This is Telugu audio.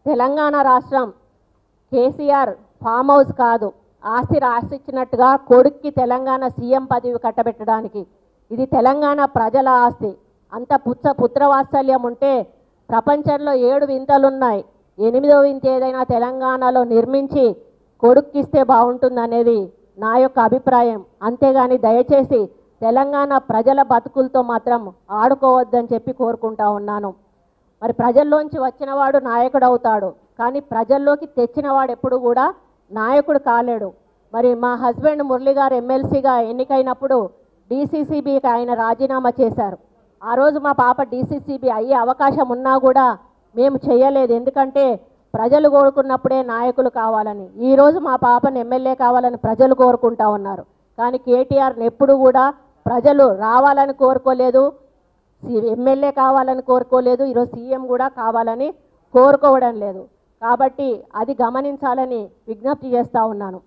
తెలంగాణ రాష్ట్రం కేసీఆర్ ఫామ్ హౌస్ కాదు, ఆస్తి రాసిచ్చినట్టుగా కొడుక్కి తెలంగాణ సీఎం పదవి కట్టబెట్టడానికి. ఇది తెలంగాణ ప్రజల ఆస్తి. అంత పుత్రవాత్సల్యం ఉంటే ప్రపంచంలో 7 వింతలున్నాయి, 8వ వింత ఏదైనా తెలంగాణలో నిర్మించి కొడుక్కిస్తే బాగుంటుందనేది నా యొక్క అభిప్రాయం. అంతేగాని దయచేసి తెలంగాణ ప్రజల బతుకులతో మాత్రం ఆడుకోవద్దని చెప్పి కోరుకుంటా ఉన్నాను. మరి ప్రజల్లోంచి వచ్చినవాడు నాయకుడు అవుతాడు, కానీ ప్రజల్లోకి తెచ్చినవాడు ఎప్పుడు కూడా నాయకుడు కాలేడు. మరి మా హస్బెండ్ మురళి గారు ఎమ్మెల్సీగా ఎన్నికైనప్పుడు డీసీసీబీకి ఆయన రాజీనామా చేశారు. ఆ రోజు మా పాప డీసీసీబీ అయ్యే అవకాశం ఉన్నా కూడా మేము చేయలేదు, ఎందుకంటే ప్రజలు కోరుకున్నప్పుడే నాయకులు కావాలని. ఈరోజు మా పాపను ఎమ్మెల్యే కావాలని ప్రజలు కోరుకుంటా ఉన్నారు, కానీ కేటీఆర్ని ఎప్పుడు కూడా ప్రజలు రావాలని కోరుకోలేదు, ఎమ్మెల్యే కావాలని కోరుకోలేదు, ఈరోజు సీఎం కూడా కావాలని కోరుకోవడం లేదు. కాబట్టి అది గమనించాలని విజ్ఞప్తి చేస్తూ ఉన్నాను.